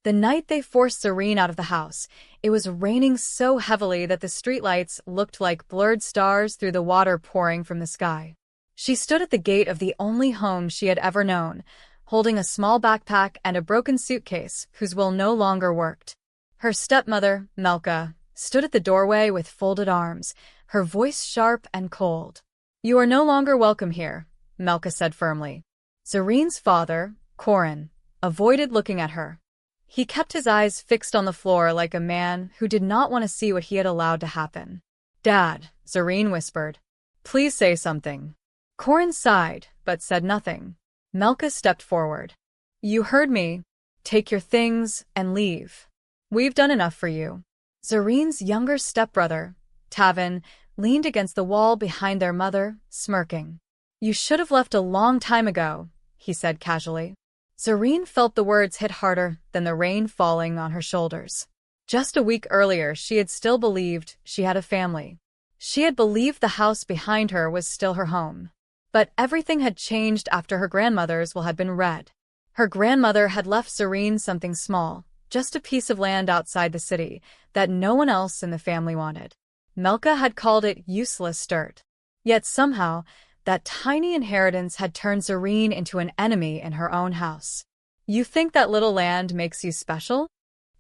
The night they forced Zareen out of the house, it was raining so heavily that the streetlights looked like blurred stars through the water pouring from the sky. She stood at the gate of the only home she had ever known, holding a small backpack and a broken suitcase whose will no longer worked. Her stepmother, Melka, stood at the doorway with folded arms, her voice sharp and cold. "You are no longer welcome here," Melka said firmly. Zareen's father, Corin, avoided looking at her. He kept his eyes fixed on the floor like a man who did not want to see what he had allowed to happen. "Dad," Zareen whispered. "Please say something." Corin sighed, but said nothing. Melka stepped forward. "You heard me. Take your things and leave. We've done enough for you." Zareen's younger stepbrother, Tavin, leaned against the wall behind their mother, smirking. "You should have left a long time ago," he said casually. Zareen felt the words hit harder than the rain falling on her shoulders. Just a week earlier, she had still believed she had a family. She had believed the house behind her was still her home. But everything had changed after her grandmother's will had been read. Her grandmother had left Zareen something small, just a piece of land outside the city, that no one else in the family wanted. Melka had called it useless dirt. Yet somehow, that tiny inheritance had turned Zareen into an enemy in her own house. "You think that little land makes you special?"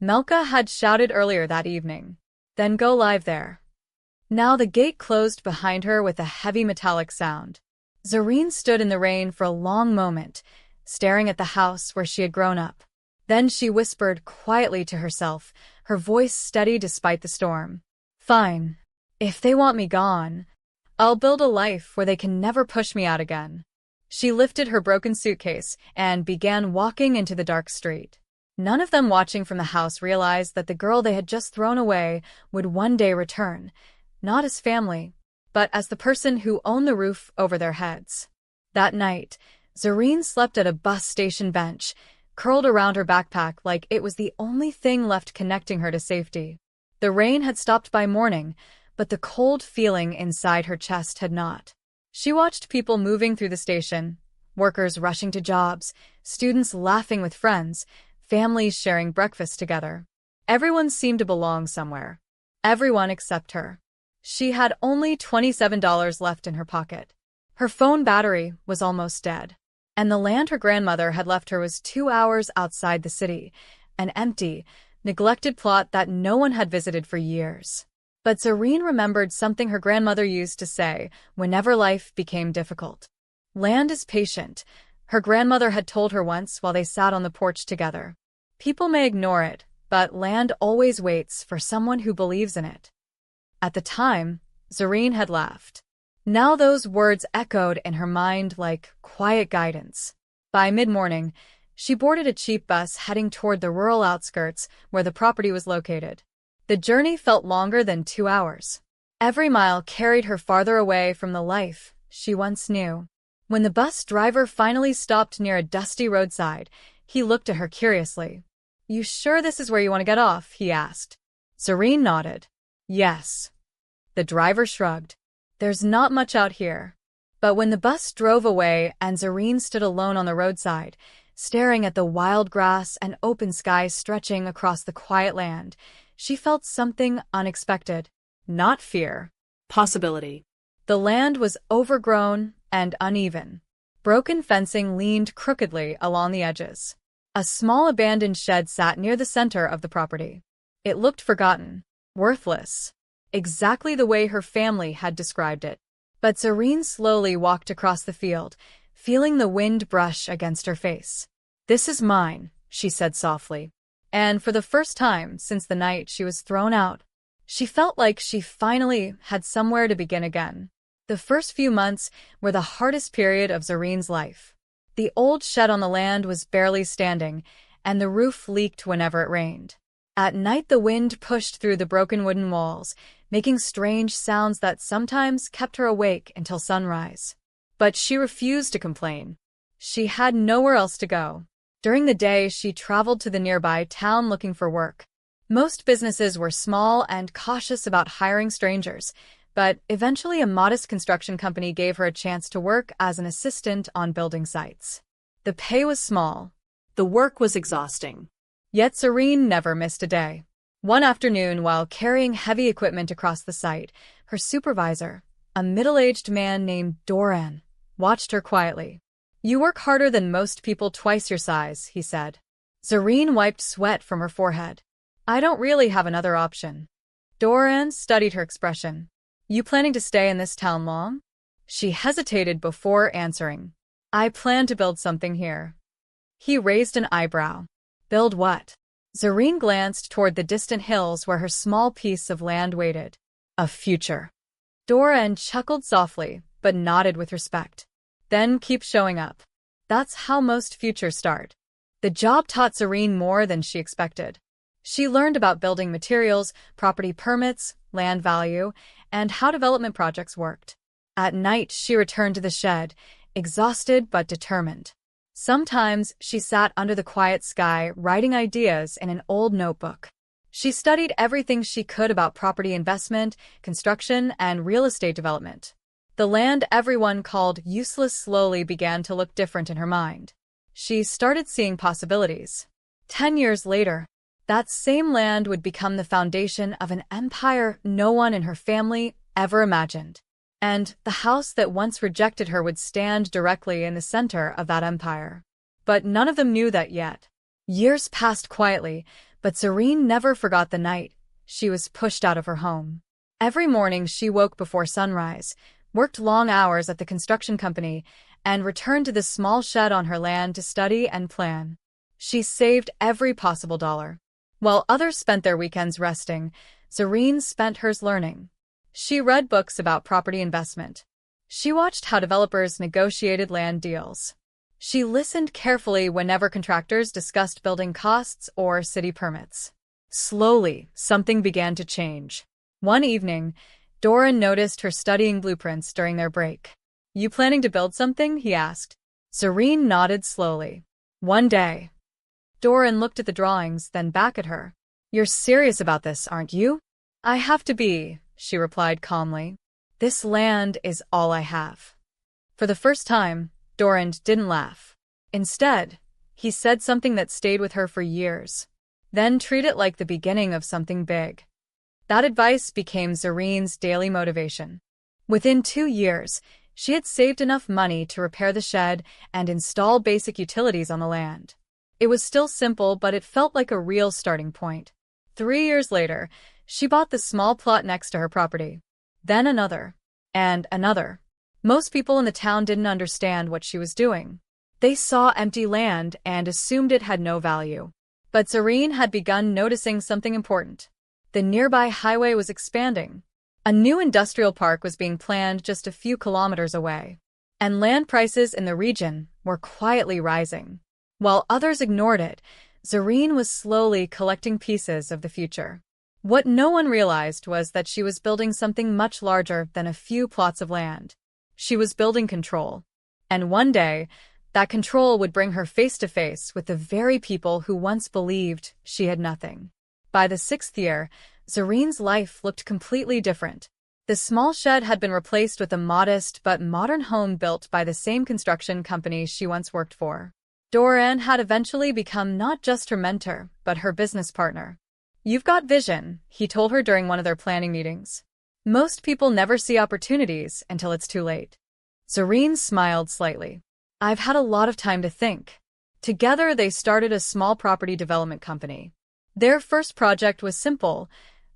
Melka had shouted earlier that evening. "Then go live there." Now the gate closed behind her with a heavy metallic sound. Zareen stood in the rain for a long moment, staring at the house where she had grown up. Then she whispered quietly to herself, her voice steady despite the storm. "Fine. If they want me gone, I'll build a life where they can never push me out again." She lifted her broken suitcase and began walking into the dark street. None of them watching from the house realized that the girl they had just thrown away would one day return, not as family, but as the person who owned the roof over their heads. That night, Zareen slept at a bus station bench, curled around her backpack like it was the only thing left connecting her to safety. The rain had stopped by morning, but the cold feeling inside her chest had not. She watched people moving through the station, workers rushing to jobs, students laughing with friends, families sharing breakfast together. Everyone seemed to belong somewhere. Everyone except her. She had only $27 left in her pocket. Her phone battery was almost dead. And the land her grandmother had left her was 2 hours outside the city, an empty, neglected plot that no one had visited for years. But Zareen remembered something her grandmother used to say whenever life became difficult. "Land is patient," her grandmother had told her once while they sat on the porch together. "People may ignore it, but land always waits for someone who believes in it." At the time, Zareen had laughed. Now those words echoed in her mind like quiet guidance. By mid-morning, she boarded a cheap bus heading toward the rural outskirts where the property was located. The journey felt longer than 2 hours. Every mile carried her farther away from the life she once knew. When the bus driver finally stopped near a dusty roadside, he looked at her curiously. "You sure this is where you want to get off?" he asked. Zareen nodded. "Yes." The driver shrugged. "There's not much out here." But when the bus drove away and Zareen stood alone on the roadside, staring at the wild grass and open sky stretching across the quiet land, she felt something unexpected. Not fear. Possibility. The land was overgrown and uneven. Broken fencing leaned crookedly along the edges. A small abandoned shed sat near the center of the property. It looked forgotten, worthless, exactly the way her family had described it. But Zareen slowly walked across the field, feeling the wind brush against her face. "This is mine," she said softly. And for the first time since the night she was thrown out, she felt like she finally had somewhere to begin again. The first few months were the hardest period of Zareen's life. The old shed on the land was barely standing, and the roof leaked whenever it rained. At night the wind pushed through the broken wooden walls, making strange sounds that sometimes kept her awake until sunrise. But she refused to complain. She had nowhere else to go. During the day, she traveled to the nearby town looking for work. Most businesses were small and cautious about hiring strangers, but eventually a modest construction company gave her a chance to work as an assistant on building sites. The pay was small. The work was exhausting. Yet Serene never missed a day. One afternoon, while carrying heavy equipment across the site, her supervisor, a middle-aged man named Doran, watched her quietly. "You work harder than most people twice your size," he said. Serene wiped sweat from her forehead. "I don't really have another option." Doran studied her expression. "You planning to stay in this town long?" She hesitated before answering. "I plan to build something here." He raised an eyebrow. "Build what?" Serene glanced toward the distant hills where her small piece of land waited. "A future." Doran chuckled softly, but nodded with respect. "Then keep showing up. That's how most futures start." The job taught Serene more than she expected. She learned about building materials, property permits, land value, and how development projects worked. At night, she returned to the shed, exhausted but determined. Sometimes she sat under the quiet sky, writing ideas in an old notebook. She studied everything she could about property investment, construction, and real estate development. The land everyone called useless slowly began to look different in her mind. She started seeing possibilities. 10 years later, that same land would become the foundation of an empire no one in her family ever imagined. And the house that once rejected her would stand directly in the center of that empire. But none of them knew that yet. Years passed quietly, but Serene never forgot the night she was pushed out of her home. Every morning she woke before sunrise, worked long hours at the construction company, and returned to the small shed on her land to study and plan. She saved every possible dollar. While others spent their weekends resting, Serene spent hers learning. She read books about property investment. She watched how developers negotiated land deals. She listened carefully whenever contractors discussed building costs or city permits. Slowly, something began to change. One evening, Doran noticed her studying blueprints during their break. "You planning to build something?" he asked. Serene nodded slowly. "One day." Doran looked at the drawings, then back at her. "You're serious about this, aren't you?" "I have to be," she replied calmly. "This land is all I have." For the first time, Doran didn't laugh. Instead, he said something that stayed with her for years. "Then treat it like the beginning of something big." That advice became Serene's daily motivation. Within 2 years, she had saved enough money to repair the shed and install basic utilities on the land. It was still simple, but it felt like a real starting point. 3 years later, she bought the small plot next to her property. Then another. And another. Most people in the town didn't understand what she was doing. They saw empty land and assumed it had no value. But Serene had begun noticing something important. The nearby highway was expanding. A new industrial park was being planned just a few kilometers away. And land prices in the region were quietly rising. While others ignored it, Serene was slowly collecting pieces of the future. What no one realized was that she was building something much larger than a few plots of land. She was building control. And one day, that control would bring her face to face with the very people who once believed she had nothing. By the 6th year, Serene's life looked completely different. The small shed had been replaced with a modest but modern home built by the same construction company she once worked for. Doran had eventually become not just her mentor, but her business partner. "You've got vision," he told her during one of their planning meetings. "Most people never see opportunities until it's too late." Serene smiled slightly. "I've had a lot of time to think." Together, they started a small property development company. Their first project was simple,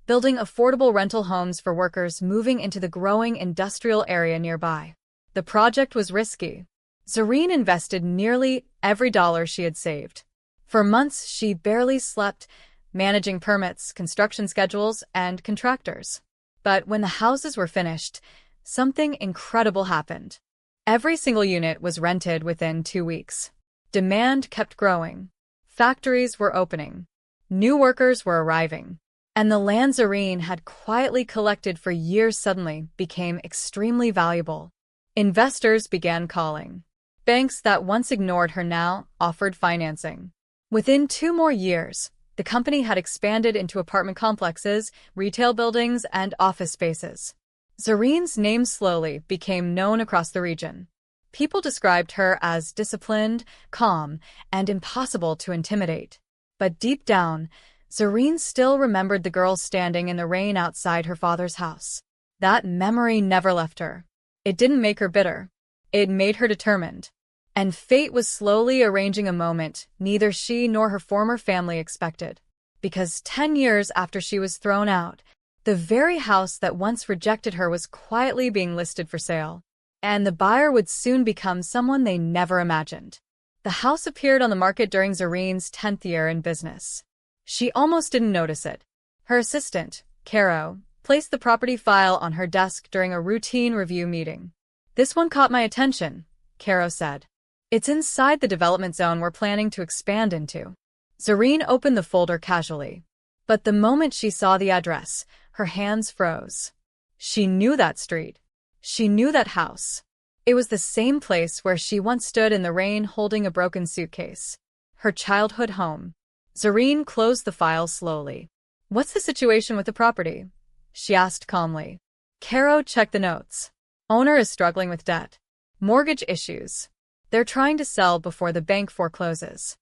building affordable rental homes for workers moving into the growing industrial area nearby. The project was risky. Serene invested nearly every dollar she had saved. For months, she barely slept, managing permits, construction schedules, and contractors. But when the houses were finished, something incredible happened. Every single unit was rented within 2 weeks. Demand kept growing. Factories were opening. New workers were arriving. And the land Serene had quietly collected for years suddenly became extremely valuable. Investors began calling. Banks that once ignored her now offered financing. Within 2 more years, the company had expanded into apartment complexes, retail buildings, and office spaces. Serene's name slowly became known across the region. People described her as disciplined, calm, and impossible to intimidate. But deep down, Zareen still remembered the girl standing in the rain outside her father's house. That memory never left her. It didn't make her bitter. It made her determined. And fate was slowly arranging a moment neither she nor her former family expected. Because 10 years after she was thrown out, the very house that once rejected her was quietly being listed for sale. And the buyer would soon become someone they never imagined. The house appeared on the market during Zareen's 10th year in business. She almost didn't notice it. Her assistant, Caro, placed the property file on her desk during a routine review meeting. "This one caught my attention," Caro said. "It's inside the development zone we're planning to expand into." Zareen opened the folder casually. But the moment she saw the address, her hands froze. She knew that street. She knew that house. It was the same place where she once stood in the rain holding a broken suitcase. Her childhood home. Zareen closed the file slowly. "What's the situation with the property?" she asked calmly. Caro checked the notes. "Owner is struggling with debt. Mortgage issues. They're trying to sell before the bank forecloses."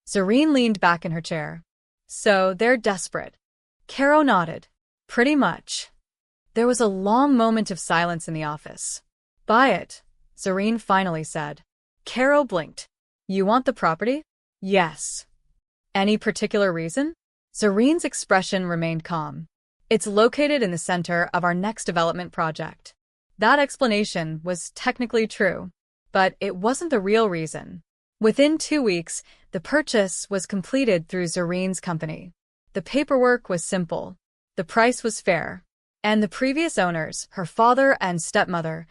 Zareen leaned back in her chair. "So they're desperate." Caro nodded. "Pretty much." There was a long moment of silence in the office. "Buy it," Zareen finally said. Caro blinked. "You want the property?" "Yes." "Any particular reason?" Zareen's expression remained calm. "It's located in the center of our next development project." That explanation was technically true, but it wasn't the real reason. Within 2 weeks, the purchase was completed through Zareen's company. The paperwork was simple. The price was fair. And the previous owners, her father and stepmother,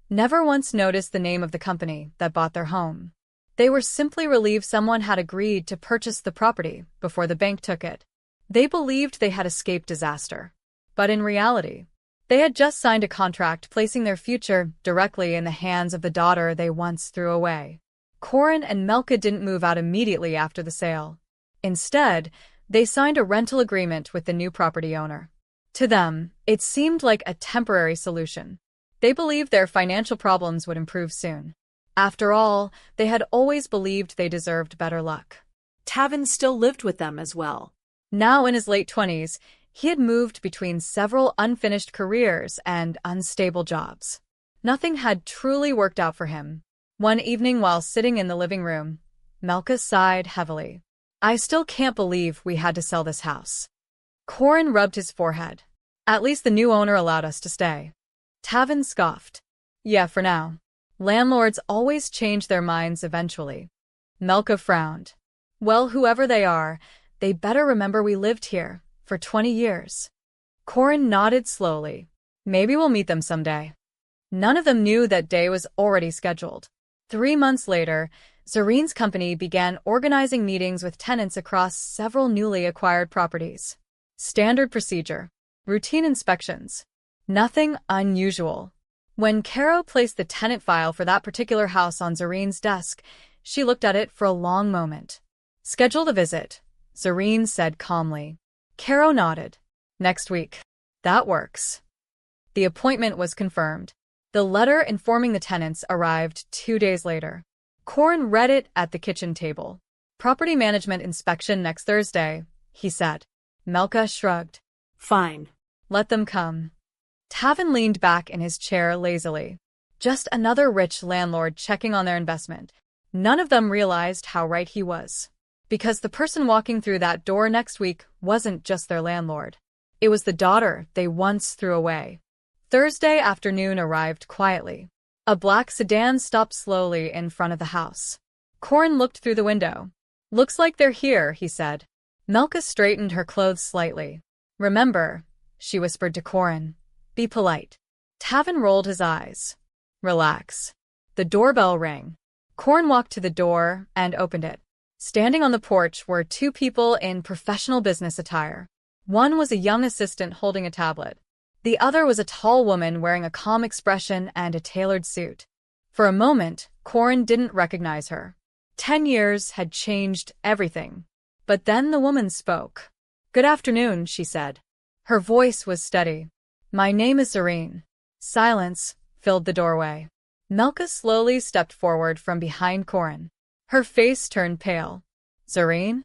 never once noticed the name of the company that bought their home. They were simply relieved someone had agreed to purchase the property before the bank took it. They believed they had escaped disaster. But in reality, they had just signed a contract placing their future directly in the hands of the daughter they once threw away. Corin and Melka didn't move out immediately after the sale. Instead, they signed a rental agreement with the new property owner. To them, it seemed like a temporary solution. They believed their financial problems would improve soon. After all, they had always believed they deserved better luck. Tavin still lived with them as well. Now in his late 20s, he had moved between several unfinished careers and unstable jobs. Nothing had truly worked out for him. One evening while sitting in the living room, Melka sighed heavily. "I still can't believe we had to sell this house." Corin rubbed his forehead. "At least the new owner allowed us to stay." Tavin scoffed. "Yeah, for now. Landlords always change their minds eventually." Melka frowned. "Well, whoever they are, they better remember we lived here for 20 years. Corin nodded slowly. "Maybe we'll meet them someday." None of them knew that day was already scheduled. 3 months later, Zareen's company began organizing meetings with tenants across several newly acquired properties. Standard procedure. Routine inspections. Nothing unusual. When Caro placed the tenant file for that particular house on Zareen's desk, she looked at it for a long moment. "Schedule the visit," Zareen said calmly. Caro nodded. "Next week." "That works." The appointment was confirmed. The letter informing the tenants arrived 2 days later. Corin read it at the kitchen table. "Property management inspection next Thursday," he said. Melka shrugged. "Fine. Let them come." Tavin leaned back in his chair lazily. Just another rich landlord checking on their investment. None of them realized how right he was. Because the person walking through that door next week wasn't just their landlord. It was the daughter they once threw away. Thursday afternoon arrived quietly. A black sedan stopped slowly in front of the house. Corin looked through the window. "Looks like they're here," he said. Melka straightened her clothes slightly. "Remember," she whispered to Corin, "be polite." Tavin rolled his eyes. "Relax." The doorbell rang. Corin walked to the door and opened it. Standing on the porch were 2 people in professional business attire. One was a young assistant holding a tablet. The other was a tall woman wearing a calm expression and a tailored suit. For a moment, Corin didn't recognize her. 10 years had changed everything. But then the woman spoke. "Good afternoon," she said. Her voice was steady. "My name is Zareen." Silence filled the doorway. Melka slowly stepped forward from behind Corin. Her face turned pale. "Zareen?"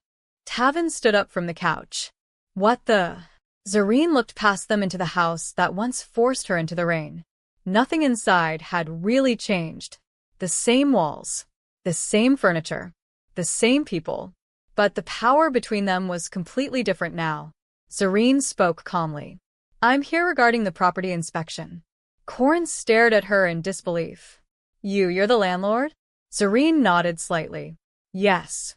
Tavin stood up from the couch. What the? Zareen looked past them into the house that once forced her into the rain. Nothing inside had really changed. The same walls, the same furniture, the same people. But the power between them was completely different now. Zareen spoke calmly. I'm here regarding the property inspection. Corin stared at her in disbelief. You're the landlord? Zareen nodded slightly. Yes.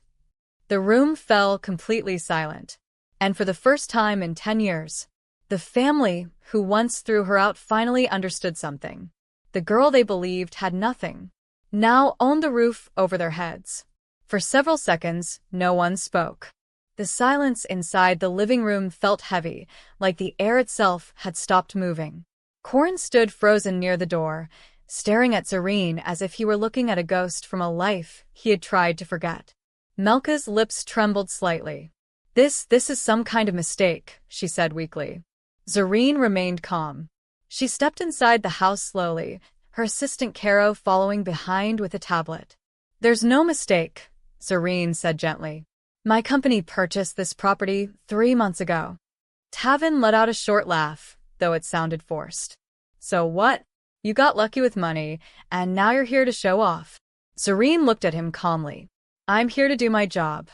The room fell completely silent. And for the first time in 10 years, the family who once threw her out finally understood something. The girl they believed had nothing now owned the roof over their heads. For several seconds, no one spoke. The silence inside the living room felt heavy, like the air itself had stopped moving. Corin stood frozen near the door, staring at Zareen as if he were looking at a ghost from a life he had tried to forget. Melka's lips trembled slightly. This is some kind of mistake, she said weakly. Zareen remained calm. She stepped inside the house slowly, her assistant Caro following behind with a tablet. There's no mistake, Zareen said gently. My company purchased this property 3 months ago. Tavin let out a short laugh, though it sounded forced. So what? You got lucky with money, and now you're here to show off. Zareen looked at him calmly. I'm here to do my job.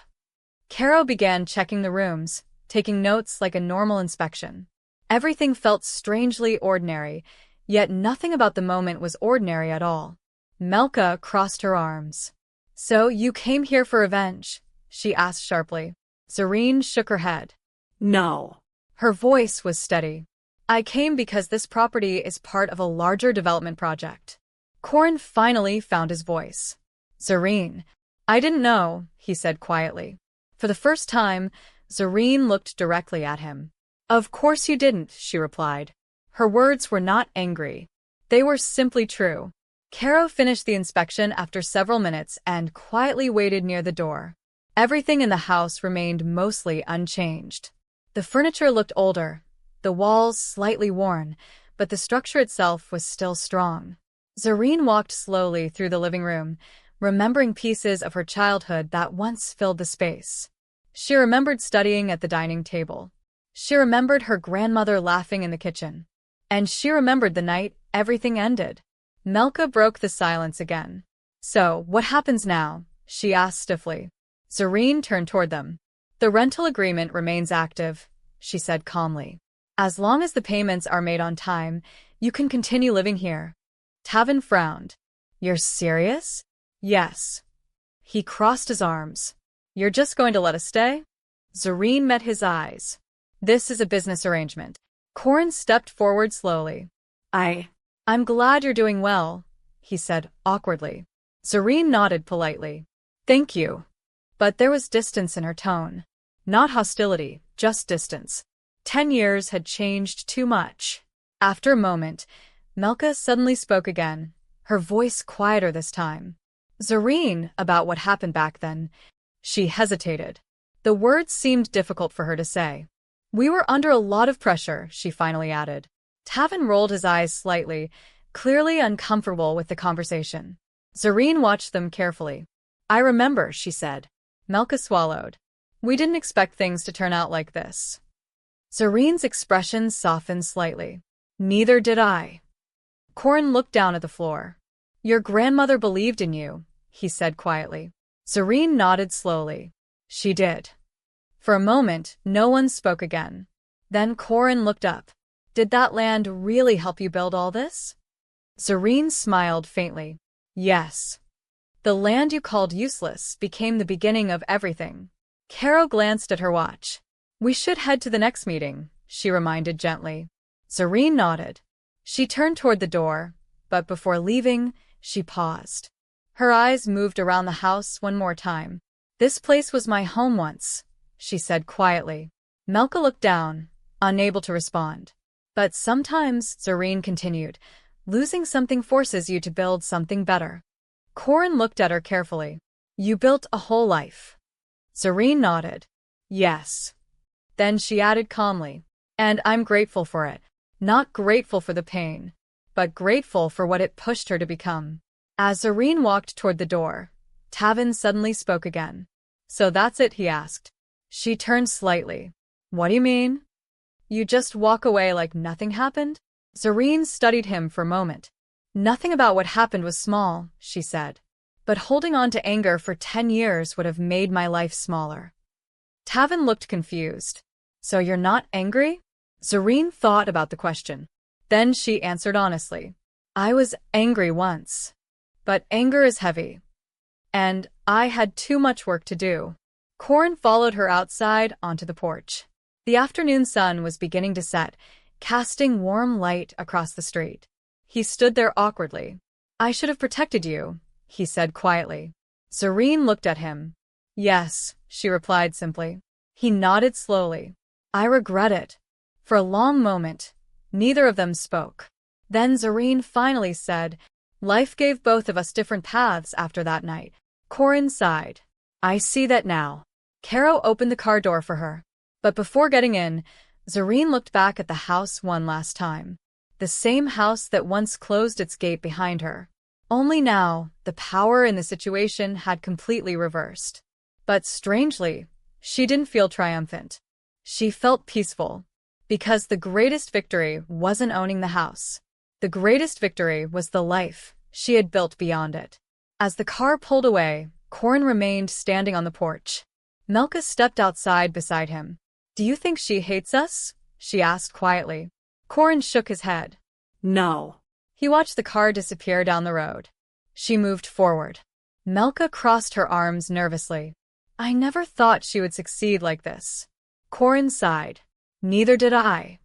Caro began checking the rooms, taking notes like a normal inspection. Everything felt strangely ordinary, yet nothing about the moment was ordinary at all. Melka crossed her arms. So you came here for revenge? She asked sharply. Zareen shook her head. No. Her voice was steady. I came because this property is part of a larger development project. Corin finally found his voice. Zareen. I didn't know, he said quietly. For the first time, Zareen looked directly at him. Of course you didn't, she replied. Her words were not angry. They were simply true. Caro finished the inspection after several minutes and quietly waited near the door. Everything in the house remained mostly unchanged. The furniture looked older, the walls slightly worn, but the structure itself was still strong. Zareen walked slowly through the living room, remembering pieces of her childhood that once filled the space. She remembered studying at the dining table. She remembered her grandmother laughing in the kitchen. And she remembered the night everything ended. Melka broke the silence again. So, what happens now? She asked stiffly. Zareen turned toward them. The rental agreement remains active, she said calmly. As long as the payments are made on time, you can continue living here. Tavin frowned. You're serious? Yes. He crossed his arms. You're just going to let us stay? Zareen met his eyes. This is a business arrangement. Corin stepped forward slowly. I'm glad you're doing well, he said awkwardly. Zareen nodded politely. Thank you. But there was distance in her tone. Not hostility, just distance. 10 years had changed too much. After a moment, Melka suddenly spoke again, her voice quieter this time. Zareen, about what happened back then. She hesitated. The words seemed difficult for her to say. We were under a lot of pressure, she finally added. Tavin rolled his eyes slightly, clearly uncomfortable with the conversation. Zareen watched them carefully. I remember, she said. Melka swallowed. We didn't expect things to turn out like this. Zareen's expression softened slightly. Neither did I. Corin looked down at the floor. Your grandmother believed in you, he said quietly. Zareen nodded slowly. She did. For a moment, no one spoke again. Then Corin looked up. Did that land really help you build all this? Zareen smiled faintly. Yes. The land you called useless became the beginning of everything. Caro glanced at her watch. We should head to the next meeting, she reminded gently. Zareen nodded. She turned toward the door, but before leaving, she paused. Her eyes moved around the house one more time. This place was my home once, she said quietly. Melka looked down, unable to respond. But sometimes, Zareen continued, losing something forces you to build something better. Corin looked at her carefully. You built a whole life. Zareen nodded. Yes. Then she added calmly, and I'm grateful for it. Not grateful for the pain, but grateful for what it pushed her to become. As Zareen walked toward the door, Tavin suddenly spoke again. So that's it, he asked. She turned slightly. What do you mean? You just walk away like nothing happened? Zareen studied him for a moment. Nothing about what happened was small, she said. But holding on to anger for 10 years would have made my life smaller. Tavin looked confused. So you're not angry? Zareen thought about the question. Then she answered honestly. I was angry once. But anger is heavy. And I had too much work to do. Corin followed her outside onto the porch. The afternoon sun was beginning to set, casting warm light across the street. He stood there awkwardly. I should have protected you, he said quietly. Zareen looked at him. Yes, she replied simply. He nodded slowly. I regret it. For a long moment, neither of them spoke. Then Zareen finally said, Life gave both of us different paths after that night. Corin sighed. I see that now. Caro opened the car door for her. But before getting in, Zareen looked back at the house one last time. The same house that once closed its gate behind her. Only now, the power in the situation had completely reversed. But strangely, she didn't feel triumphant. She felt peaceful. Because the greatest victory wasn't owning the house. The greatest victory was the life she had built beyond it. As the car pulled away, Corin remained standing on the porch. Melka stepped outside beside him. Do you think she hates us? She asked quietly. Corin shook his head. No. He watched the car disappear down the road. She moved forward. Melka crossed her arms nervously. I never thought she would succeed like this. Corin sighed. Neither did I.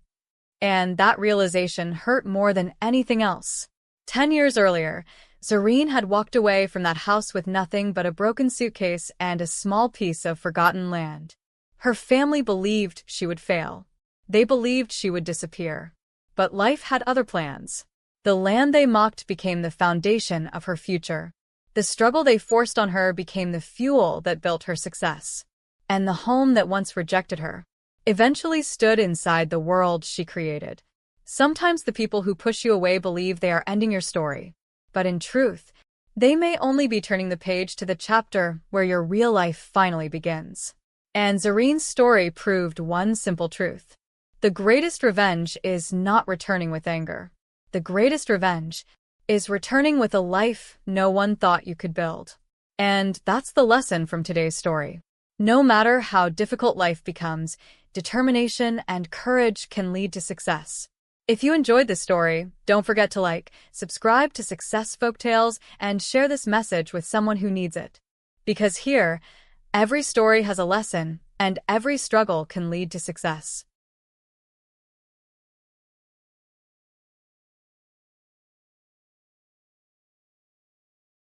And that realization hurt more than anything else. 10 years earlier, Zareen had walked away from that house with nothing but a broken suitcase and a small piece of forgotten land. Her family believed she would fail. They believed she would disappear. But life had other plans. The land they mocked became the foundation of her future. The struggle they forced on her became the fuel that built her success. And the home that once rejected her eventually stood inside the world she created. Sometimes the people who push you away believe they are ending your story. But in truth, they may only be turning the page to the chapter where your real life finally begins. And Zareen's story proved one simple truth. The greatest revenge is not returning with anger. The greatest revenge is returning with a life no one thought you could build. And that's the lesson from today's story. No matter how difficult life becomes, determination and courage can lead to success. If you enjoyed this story, don't forget to like, subscribe to Success Folktales, and share this message with someone who needs it. Because here, every story has a lesson, and every struggle can lead to success.